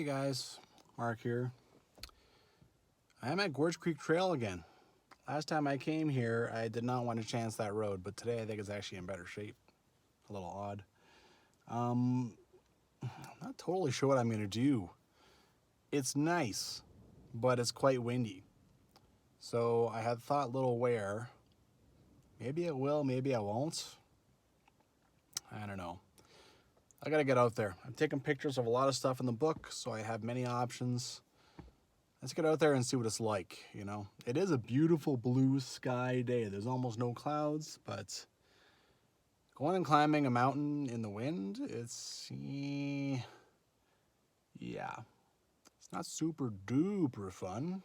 Hey guys, Mark here. I am at Gorge Creek Trail again. Last time I came here, I did not want to chance that road, but today I think it's actually in better shape. A little odd. I'm not totally sure what I'm going to do. It's nice, but it's quite windy. So I had thought Little Ware. Maybe it will, maybe I won't. I don't know. I gotta get out there. I'm taking pictures of a lot of stuff in the book, so I have many options. Let's get out there and see what it's like, you know. It is a beautiful blue sky day. There's almost no clouds, but going and climbing a mountain in the wind, it's, yeah, it's not super duper fun.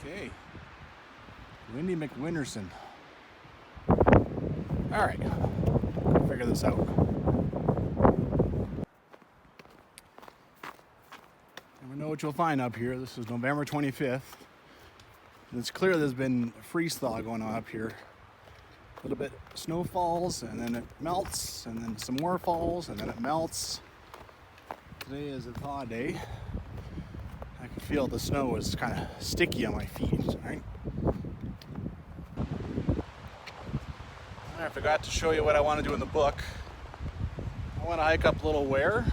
Okay, Windy McWinterson. All right, figure this out. Never know what you'll find up here. This is November 25th. It's clear there's been a freeze thaw going on up here. A little bit snow falls and then it melts and then some more falls and then it melts. Today is a thaw day. I can feel the snow is kind of sticky on my feet, right? I forgot to show you what I want to do in the book. I want to hike up Little Ware.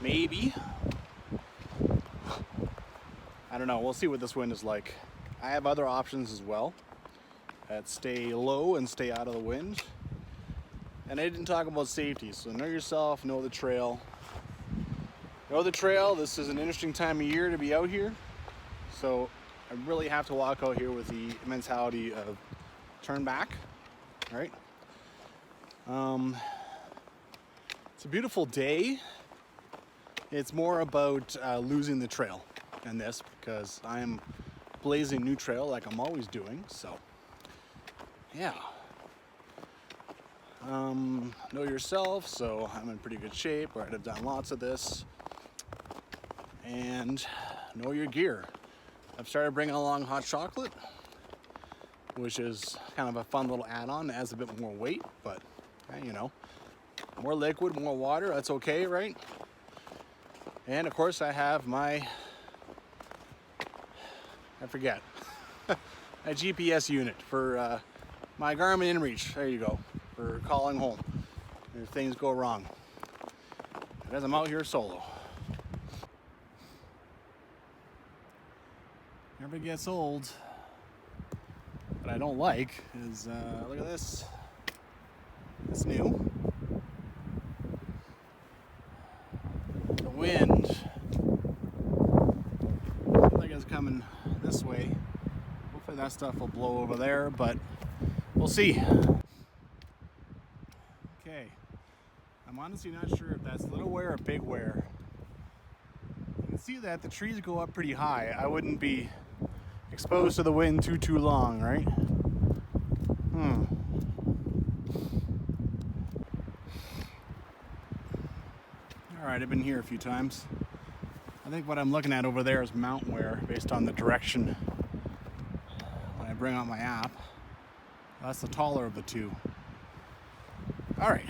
Maybe. I don't know. We'll see what this wind is like. I have other options as well that stay low and stay out of the wind. And I didn't talk about safety, so know yourself, know the trail. Know the trail. This is an interesting time of year to be out here. So I really have to walk out here with the mentality of turn back. Right? It's a beautiful day. It's more about losing the trail than this because I am blazing new trail like I'm always doing. So, yeah. Know yourself. So I'm in pretty good shape. Right, I've done lots of this. And know your gear. I've started bringing along hot chocolate, which is kind of a fun little add-on. It adds a bit more weight, but you know, more liquid, more water, that's okay, right? And of course I have my, I forget, a GPS unit for my Garmin InReach. There you go, for calling home if things go wrong. Because I'm out here solo. Never gets old. What I don't like is, look at this. It's new. The wind, looks like it's coming this way. Hopefully that stuff will blow over there, but we'll see. Okay, I'm honestly not sure if that's Little Ware or Big Ware. You can see that the trees go up pretty high. I wouldn't be exposed to the wind too long, right? Alright, I've been here a few times. I think what I'm looking at over there is Mount Ware based on the direction when I bring out my app. That's the taller of the two. Alright,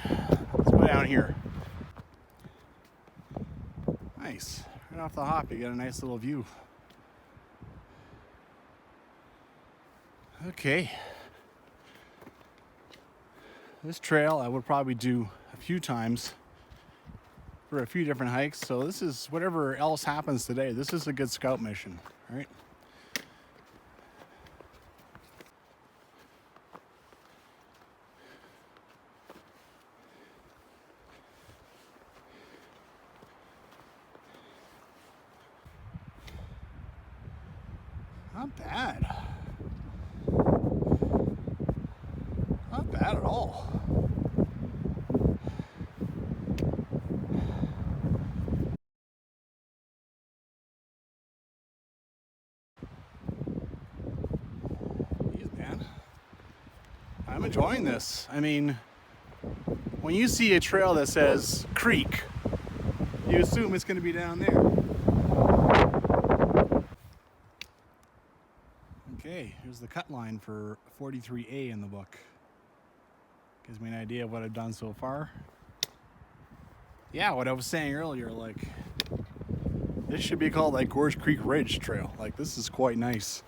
let's go down here. Nice. Right off the hop, you get a nice little view. Okay. This trail I would probably do a few times for a few different hikes. So this is whatever else happens today. This is a good scout mission, right? Not bad. Not bad at all. Jeez, man. I'm enjoying this. I mean, when you see a trail that says creek, you assume it's going to be down there. Okay, here's the cut line for 43A in the book. Gives me an idea of what I've done so far. Yeah, what I was saying earlier, like, this should be called like Gorge Creek Ridge Trail. Like, this is quite nice.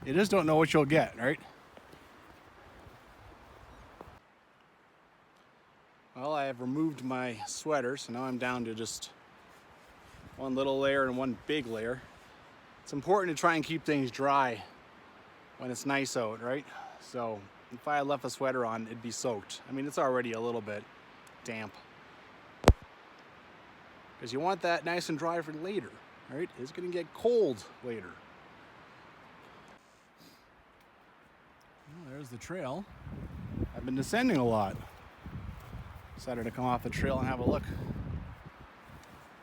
You just don't know what you'll get, right? Well, I have removed my sweater, so now I'm down to just one little layer and one big layer. It's important to try and keep things dry when it's nice out, right? So if I had left a sweater on, it'd be soaked. I mean, it's already a little bit damp. Because you want that nice and dry for later, right? It's gonna get cold later. Well, there's the trail. I've been descending a lot. Decided to come off the trail and have a look.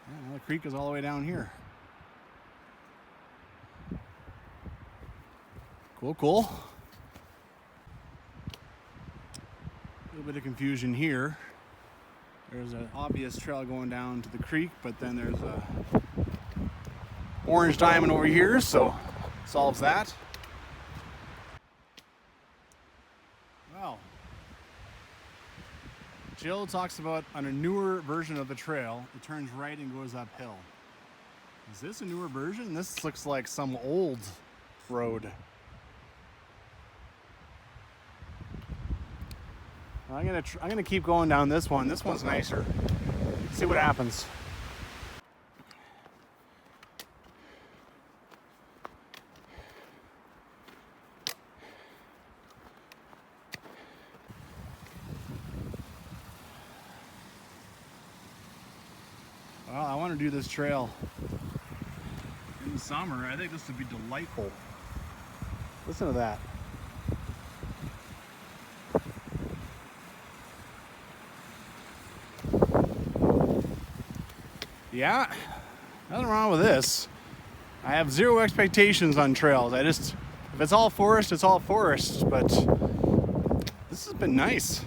Yeah, the creek is all the way down here. Cool, cool. A little bit of confusion here. There's an obvious trail going down to the creek, but then there's a orange diamond over here, so solves that. Well, Jill talks about on a newer version of the trail, it turns right and goes uphill. Is this a newer version? This looks like some old road. I'm gonna keep going down this one. This one's nicer. See what happens. Well, I want to do this trail in the summer. I think this would be delightful. Listen to that. Yeah, nothing wrong with this. I have zero expectations on trails. If it's all forest, it's all forest, but this has been nice.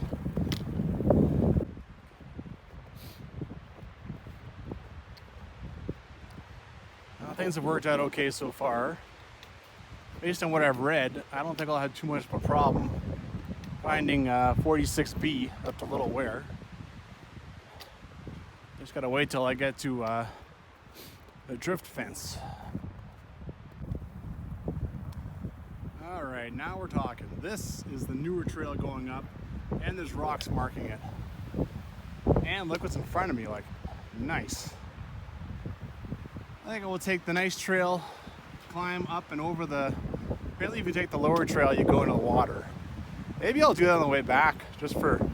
Things have worked out okay so far. Based on what I've read, I don't think I'll have too much of a problem finding 46B up to Little Ware. Just gotta wait till I get to the drift fence. All right, now we're talking. This is the newer trail going up, and there's rocks marking it. And look what's in front of me, like, nice. I think I will take the nice trail, climb up and over the, apparently if you take the lower trail, you go into the water. Maybe I'll do that on the way back, just for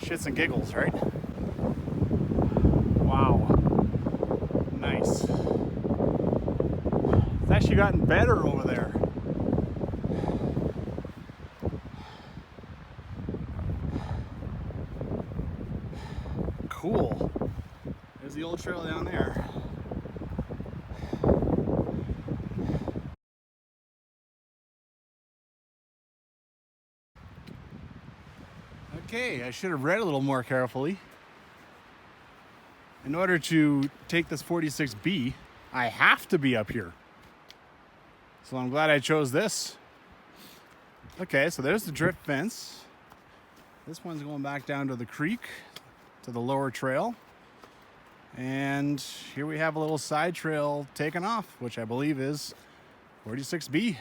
shits and giggles, right? Wow, nice. It's actually gotten better over there. Cool. There's the old trail down there. Okay, I should have read a little more carefully. In order to take this 46B, I have to be up here. So I'm glad I chose this. Okay, so there's the drift fence. This one's going back down to the creek, to the lower trail. And here we have a little side trail taken off, which I believe is 46B.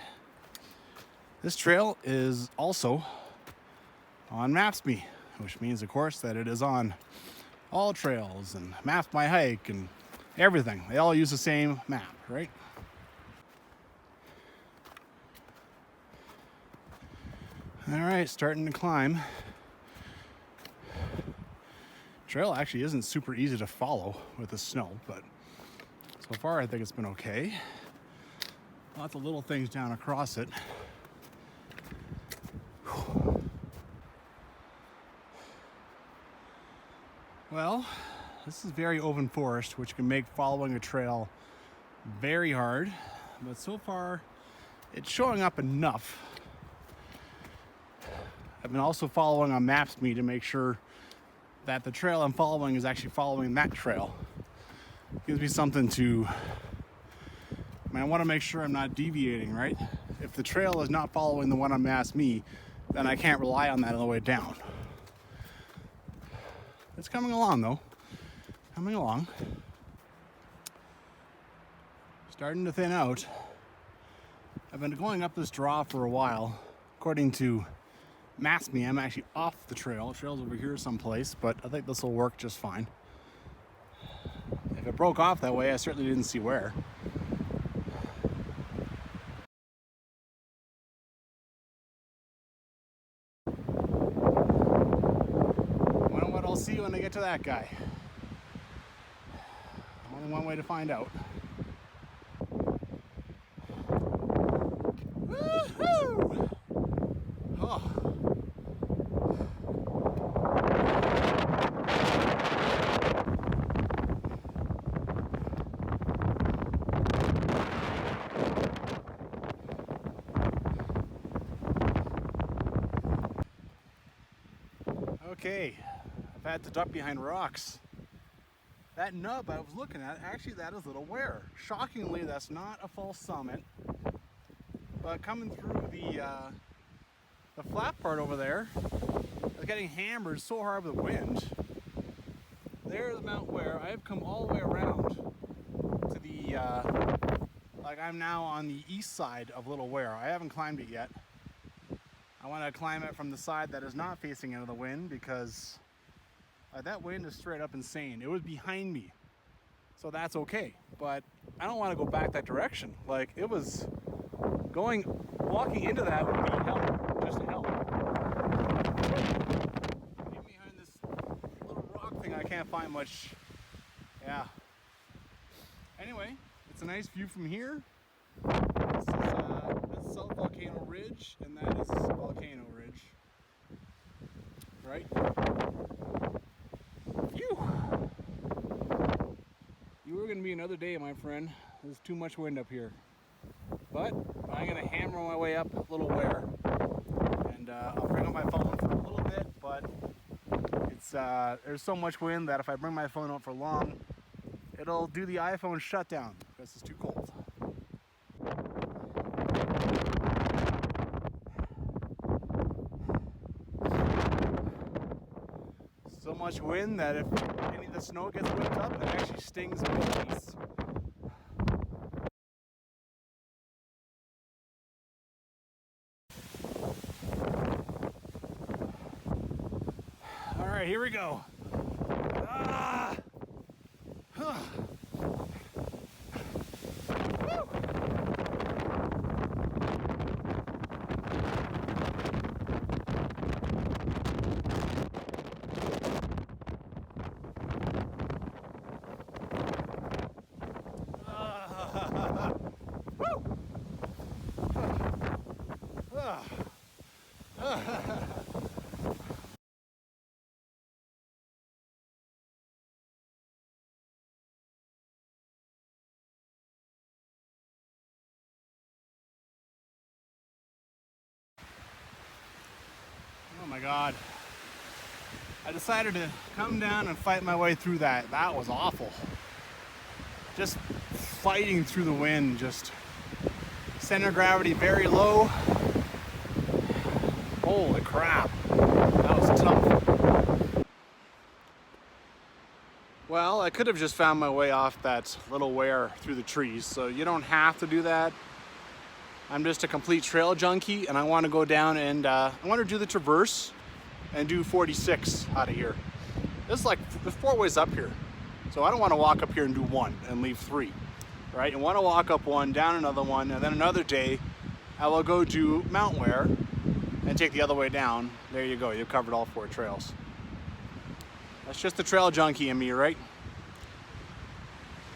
This trail is also on Maps.me, which means, of course, that it is on all trails and Maps My Hike and everything. They all use the same map, right? All right, starting to climb. Trail actually isn't super easy to follow with the snow, but so far I think it's been okay. Lots of little things down across it. Well, this is very open forest, which can make following a trail very hard, but so far it's showing up enough. I've been also following on Maps.me to make sure that the trail I'm following is actually following that trail. Gives me something to, I want to make sure I'm not deviating, right? If the trail is not following the one on Maps.me, then I can't rely on that on the way down. It's coming along though. Coming along. Starting to thin out. I've been going up this draw for a while. According to Maps Me, I'm actually off the trail. The trail's over here someplace, but I think this will work just fine. If it broke off that way, I certainly didn't see where. I wonder what I'll see when I get to that guy. Only one way to find out. Woohoo! Oh. Okay, I've had to duck behind rocks. That nub I was looking at, actually that is Little Ware. Shockingly, that's not a false summit. But coming through the flat part over there, I was getting hammered so hard with the wind. There's Mount Ware. I've come all the way around to the, like I'm now on the east side of Little Ware. I haven't climbed it yet. I want to climb it from the side that is not facing into the wind because that wind is straight up insane. It was behind me, so that's okay. But I don't want to go back that direction. Like it was walking into that would be hell, just hell. Even behind this little rock thing, I can't find much. Yeah. Anyway, it's a nice view from here. This is South Volcano Ridge, and that is Volcano Ridge. Right? Phew! You were gonna be another day, my friend. There's too much wind up here. But I'm gonna hammer my way up Little Ware, and I'll bring up my phone for a little bit. But it's there's so much wind that if I bring my phone up for long, it'll do the iPhone shutdown because it's too cold. So much wind that if any of the snow gets whipped up, it actually stings my face. All right, here we go. Ah! Huh. Oh my God. I decided to come down and fight my way through that. That was awful. Just fighting through the wind, just center of gravity very low. Holy crap. That was tough. Well, I could have just found my way off that Little Ware through the trees, so you don't have to do that. I'm just a complete trail junkie, and I want to go down and I want to do the traverse and do 46 out of here. This is like, there's 4 ways up here. So I don't want to walk up here and do 1 and leave 3, right? I want to walk up 1, down another 1, and then another day I will go do Mount Ware and take the other way down. There you go, you've covered all 4 trails. That's just the trail junkie in me, right?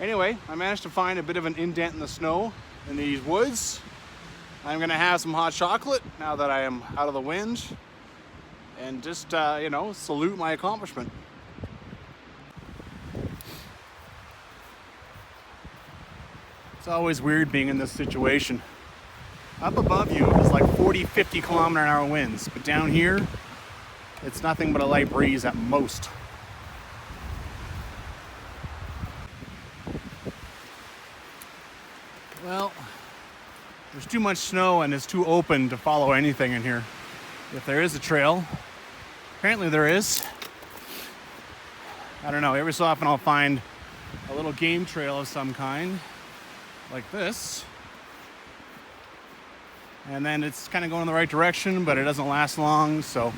Anyway, I managed to find a bit of an indent in the snow in these woods. I'm gonna have some hot chocolate now that I am out of the wind and just, you know, salute my accomplishment. It's always weird being in this situation. Up above you is like 40, 50 kilometer-an-hour winds, but down here, it's nothing but a light breeze at most. Well, there's too much snow and it's too open to follow anything in here. If there is a trail, apparently there is. I don't know, every so often I'll find a little game trail of some kind, like this. And then it's kind of going in the right direction, but it doesn't last long, so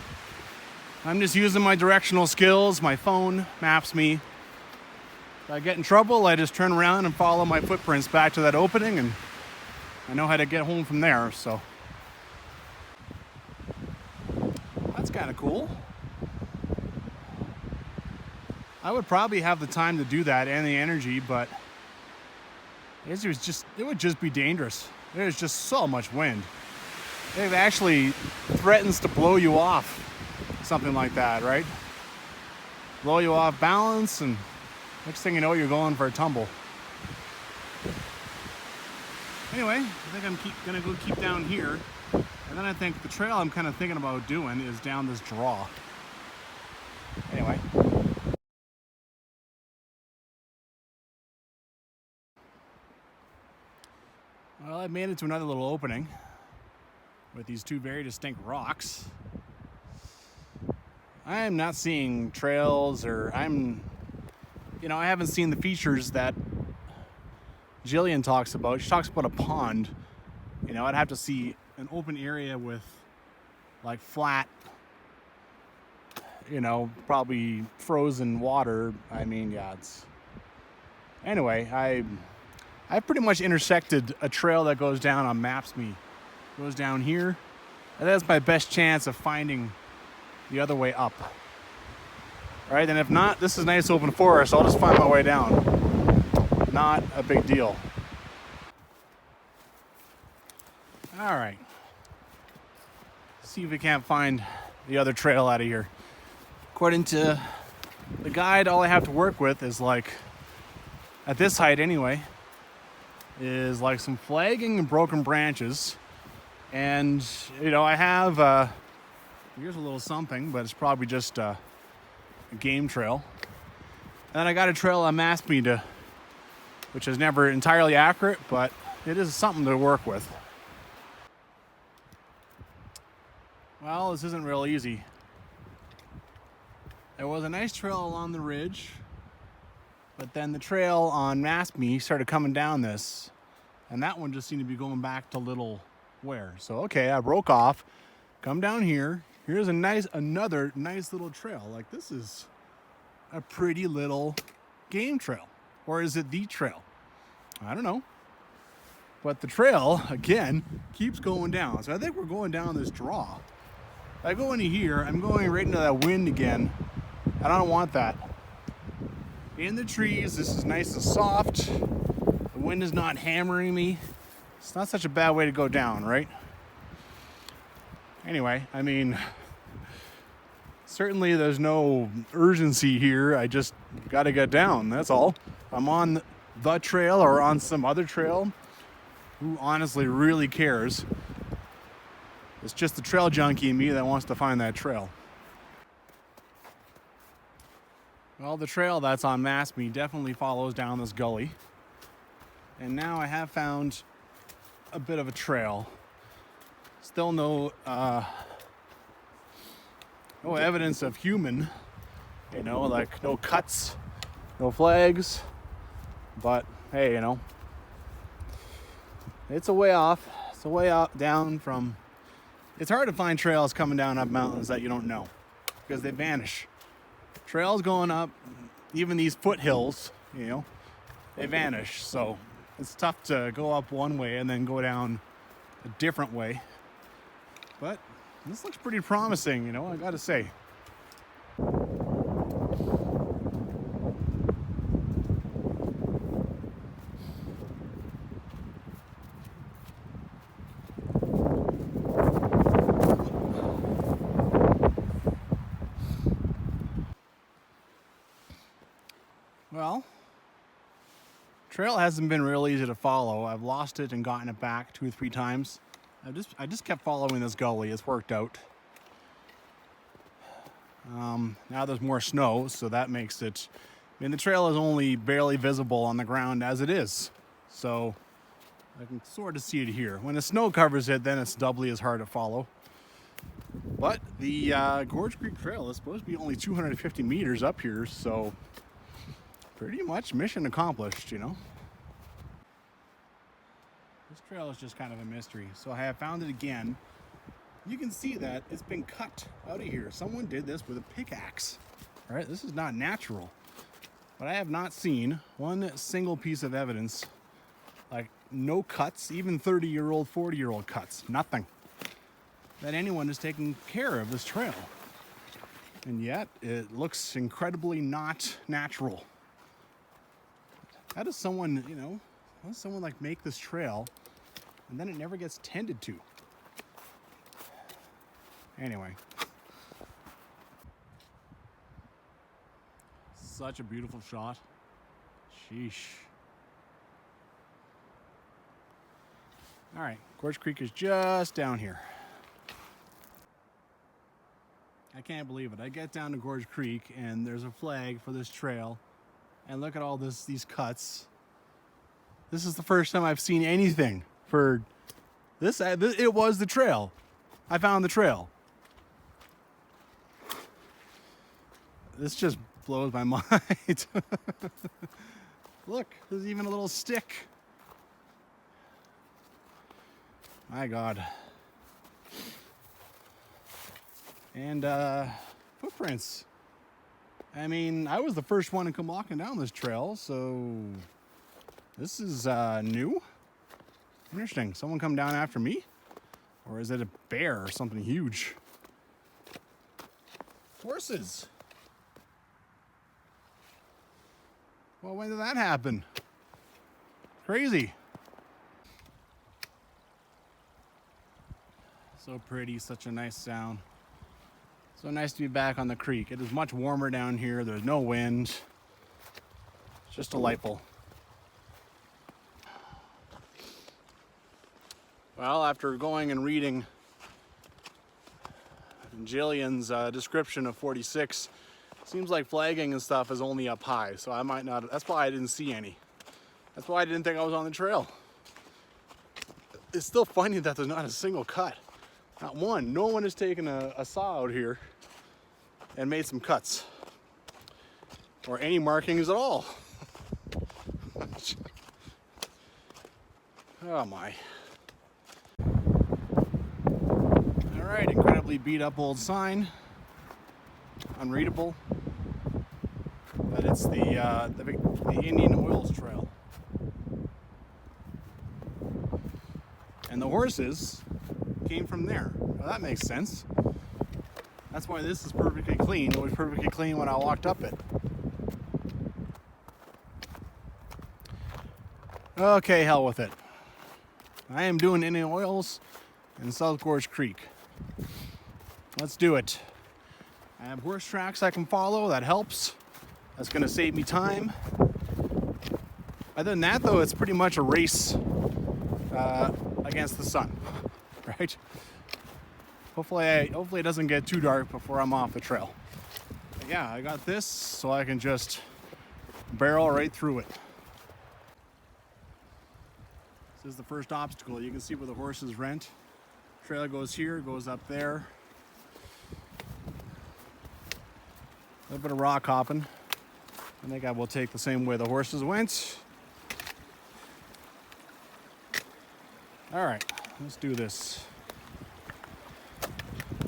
I'm just using my directional skills. My phone maps me. If I get in trouble, I just turn around and follow my footprints back to that opening, and I know how to get home from there, so that's kind of cool. I would probably have the time to do that and the energy, but it would just be dangerous. There's just so much wind. It actually threatens to blow you off, something like that, right? Blow you off balance, and next thing you know, you're going for a tumble. Anyway, I think I'm gonna go keep down here, and then I think the trail I'm kind of thinking about doing is down this draw. Anyway. Well, I've made it to another little opening with these two very distinct rocks. I am not seeing trails, or I haven't seen the features that Jillian talks about. She talks about a pond. I'd have to see an open area with like flat, probably frozen water. Anyway, I pretty much intersected a trail that goes down on Maps.me. Goes down here, and that's my best chance of finding the other way up. All right, and if not, this is nice open forest. I'll just find my way down. Not a big deal. All right. See if we can't find the other trail out of here. According to the guide, all I have to work with is like, at this height anyway, is like some flagging and broken branches. And, I have, here's a little something, but it's probably just a game trail. And then I got a trail on Maps.me which is never entirely accurate, but it is something to work with. Well, this isn't real easy. There was a nice trail along the ridge, but then the trail on Maps.me started coming down this, and that one just seemed to be going back to Little Ware. So, okay, I broke off, come down here. Here's another nice little trail. Like, this is a pretty little game trail. Or is it the trail? I don't know. But the trail, again, keeps going down. So I think we're going down this draw. If I go into here, I'm going right into that wind again. I don't want that. In the trees, this is nice and soft. The wind is not hammering me. It's not such a bad way to go down, right? Anyway, certainly there's no urgency here. I just got to get down, that's all. I'm on the trail or on some other trail. Who honestly really cares? It's just the trail junkie in me that wants to find that trail. Well, the trail that's on Maps.me definitely follows down this gully. And now I have found a bit of a trail. Still no evidence of human, like no cuts, no flags, but hey, it's a way off. It's a way out down from, it's hard to find trails coming down up mountains that you don't know because they vanish. Trails going up, even these foothills, they vanish. So it's tough to go up one way and then go down a different way. But this looks pretty promising, I gotta say. Well, trail hasn't been real easy to follow. I've lost it and gotten it back 2 or 3 times. I just kept following this gully. It's worked out. Now there's more snow, so that makes it, the trail is only barely visible on the ground as it is. So I can sort of see it here. When the snow covers it, then it's doubly as hard to follow. But the Gorge Creek Trail is supposed to be only 250 meters up here, so pretty much mission accomplished, you know. This trail is just kind of a mystery. So I have found it again. You can see that it's been cut out of here. Someone did this with a pickaxe. All right, this is not natural. But I have not seen one single piece of evidence, like no cuts, even 30-year-old, 40-year-old cuts, nothing, that anyone is taking care of this trail. And yet it looks incredibly not natural. How does someone, you know, how does someone like make this trail and then it never gets tended to? Anyway. Such a beautiful shot. Sheesh. All right, Gorge Creek is just down here. I can't believe it. I get down to Gorge Creek and there's a flag for this trail, and look at all these cuts. This is the first time I've seen anything for this. It was the trail. I found the trail. This just blows my mind. Look, there's even a little stick. My God. And footprints. I mean, I was the first one to come walking down this trail, so this is new. Interesting. Someone come down after me? Or is it a bear or something huge? Horses. Well, when did that happen? Crazy. So pretty, such a nice sound. So nice to be back on the creek. It is much warmer down here. There's no wind. It's just delightful. Well, after going and reading Jillian's description of 46, seems like flagging and stuff is only up high, so I might not. That's why I didn't see any. That's why I didn't think I was on the trail. It's still funny that there's not a single cut. Not one. No one has taken a saw out here and made some cuts. Or any markings at all. Oh my. Alright, incredibly beat up old sign. Unreadable. But it's the Indian Oils Trail. And the horses came from there. Well, that makes sense. That's why this is perfectly clean. It was perfectly clean when I walked up it. Okay, hell with it. I am doing Indian Oils in South Gorge Creek. Let's do it. I have horse tracks I can follow. That helps. That's going to save me time. Other than that, though, it's pretty much a race against the sun, right? Hopefully it doesn't get too dark before I'm off the trail. But yeah, I got this so I can just barrel right through it. This is the first obstacle. You can see where the horses rent. Trail goes here, goes up there. A little bit of rock hopping. I think I will take the same way the horses went. All right, let's do this.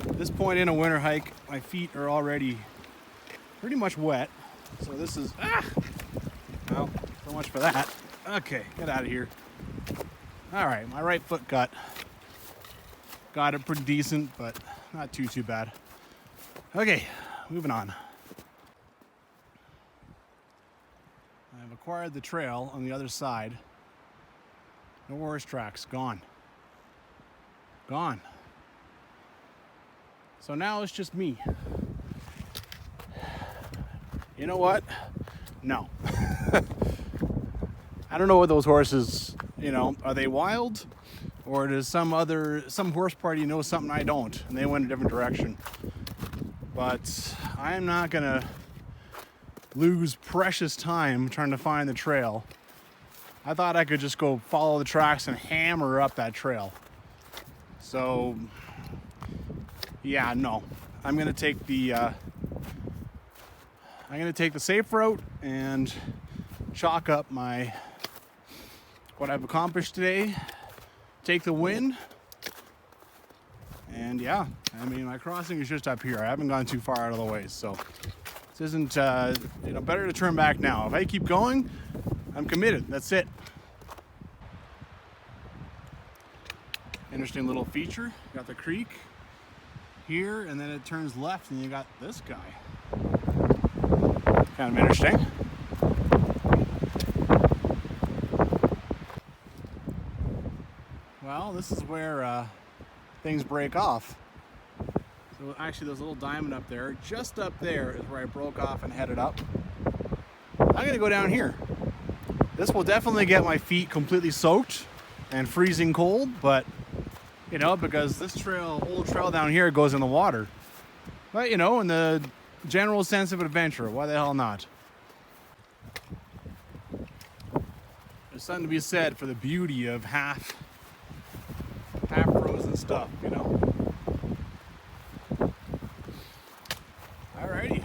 At this point in a winter hike, my feet are already pretty much wet. So this is, well, so much for that. Okay, get out of here. All right, my right foot got it pretty decent, but not too bad. Okay, moving on. I've acquired the trail on the other side. No horse tracks, gone. Gone. So now it's just me. You know what? No. I don't know what those horses, you know, are they wild? Or does some horse party know something I don't and they went a different direction? But I'm not gonna lose precious time trying to find the trail. I thought I could just go follow the tracks and hammer up that trail. So Yeah, no. I'm gonna take the safe route and chalk up what I've accomplished today. Take the win. And yeah, I mean, my crossing is just up here. I haven't gone too far out of the way, so this isn't, better to turn back now. If I keep going, I'm committed. That's it. Interesting little feature. You got the creek here, and then it turns left, and you got this guy. Kind of interesting. Well, this is where things break off. So actually, there's a little diamond up there. Just up there is where I broke off and headed up. I'm gonna go down here. This will definitely get my feet completely soaked and freezing cold, but because this old trail down here goes in the water. But in the general sense of adventure, why the hell not? There's something to be said for the beauty of half frozen stuff, Alrighty.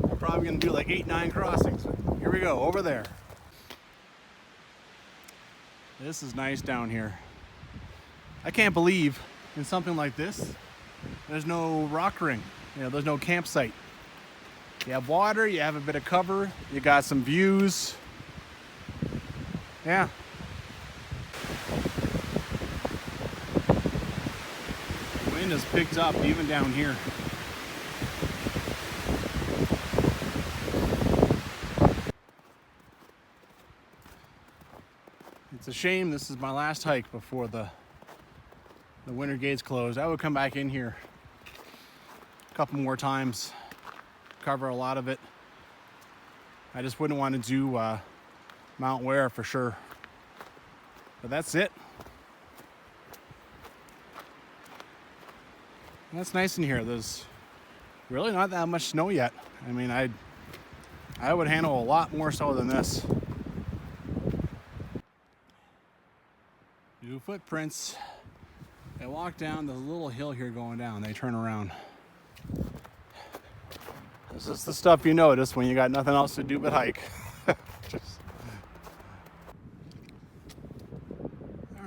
I'm probably gonna do like 8-9 crossings. Here we go, over there. This is nice down here. I can't believe in something like this, there's no rock ring. There's no campsite. You have water, you have a bit of cover, you got some views. Yeah. Wind has picked up even down here. It's a shame this is my last hike before the winter gates closed. I would come back in here a couple more times, cover a lot of it. I just wouldn't want to do Mount Ware for sure. But that's it. That's nice in here. There's really not that much snow yet. I mean, I would handle a lot more snow than this. New footprints. They walk down, there's a little hill here going down. They turn around. This is the stuff you notice when you got nothing else to do but hike. All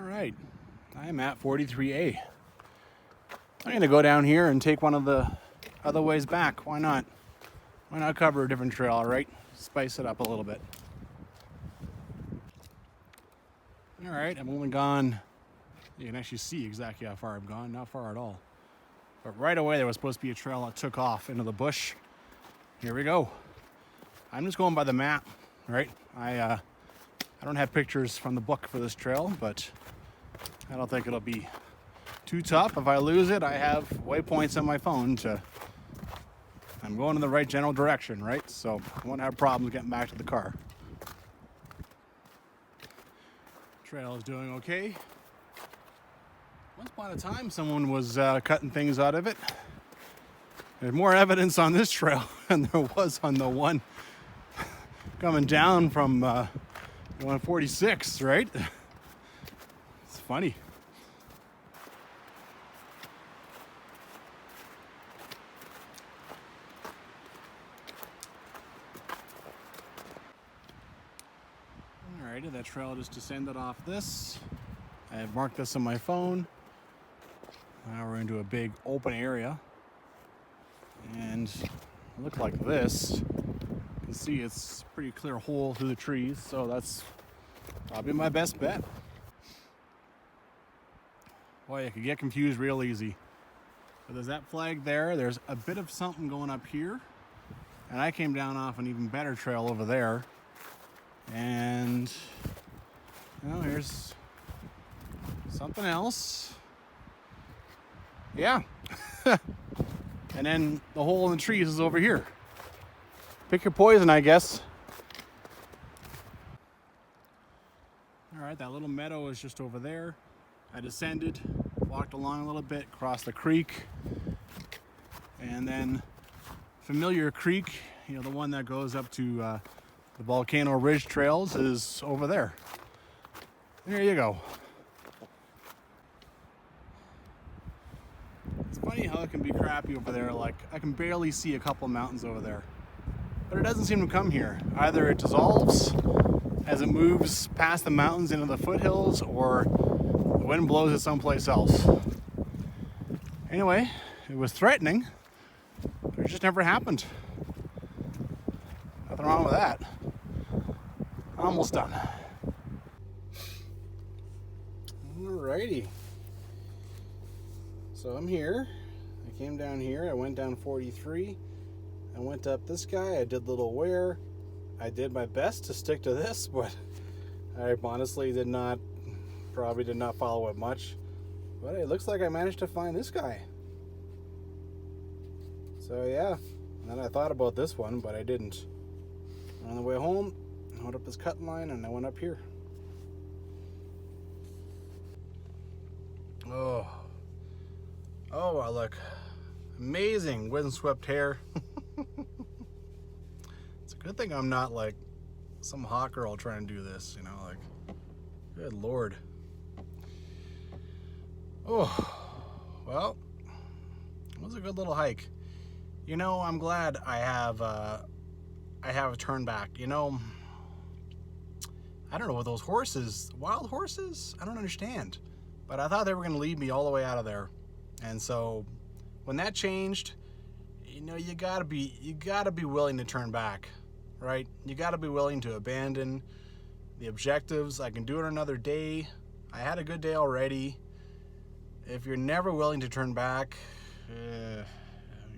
right, I'm at 43A. I'm gonna go down here and take one of the other ways back. Why not? Why not cover a different trail, all right? Spice it up a little bit. All right, I've only gone, you can actually see exactly how far I've gone, not far at all. But right away there was supposed to be a trail that took off into the bush. Here we go. I'm just going by the map, right? I don't have pictures from the book for this trail, but I don't think it'll be too tough. If I lose it, I have waypoints on my phone I'm going in the right general direction, right? So I won't have problems getting back to the car. Trail is doing okay. Once upon a time, someone was cutting things out of it. There's more evidence on this trail than there was on the one coming down from 146, right? It's funny. Alrighty, that trail just descended off this. I have marked this on my phone. Now we're into a big open area. And look like this. You can see it's a pretty clear hole through the trees, so that's probably my best bet. Boy, you could get confused real easy. So there's that flag there. There's a bit of something going up here. And I came down off an even better trail over there. And here's something else. Yeah. And then the hole in the trees is over here. Pick your poison, I guess. All right, that little meadow is just over there. I descended, walked along a little bit, crossed the creek, and then familiar creek, the one that goes up to the Volcano Ridge Trails is over there. There you go. It's funny how it can be crappy over there. Like, I can barely see a couple of mountains over there. But it doesn't seem to come here. Either it dissolves as it moves past the mountains into the foothills, or the wind blows it someplace else. Anyway, it was threatening, but it just never happened. Nothing wrong with that. Almost done. Alrighty. So I'm here. I came down here. I went down 43. I went up this guy. I did Little Ware. I did my best to stick to this, but I honestly probably did not follow it much. But it looks like I managed to find this guy. So yeah. And then I thought about this one, but I didn't. On the way home, I went up this cut line and I went up here. Oh, look. Amazing windswept hair. It's a good thing I'm not like some hot girl trying to do this, you know, like, good Lord. Oh, well, it was a good little hike. You know, I'm glad I have a turn back. You know, I don't know what those horses, wild horses, I don't understand. But I thought they were going to lead me all the way out of there. And so when that changed, you know, you gotta be willing to turn back, right? You gotta be willing to abandon the objectives. I can do it another day. I had a good day already. If you're never willing to turn back,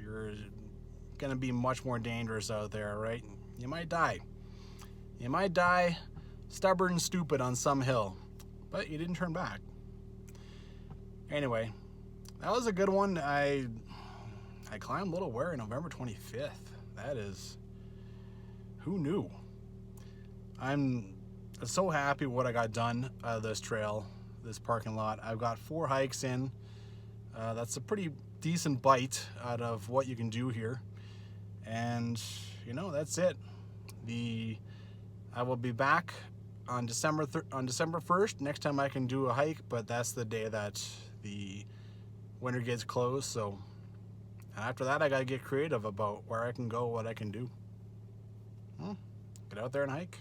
you're gonna be much more dangerous out there, right? You might die. You might die stubborn and stupid on some hill, but you didn't turn back. Anyway, that was a good one. I climbed Little Ware November 25th. That is, who knew? I'm so happy with what I got done out of this trail, this parking lot. I've got 4 hikes in. That's a pretty decent bite out of what you can do here. And, you know, that's it. I will be back on December 1st, next time I can do a hike, but that's the day that the winter gets closed. So after that, I gotta get creative about where I can go, what I can do. Get out there and hike.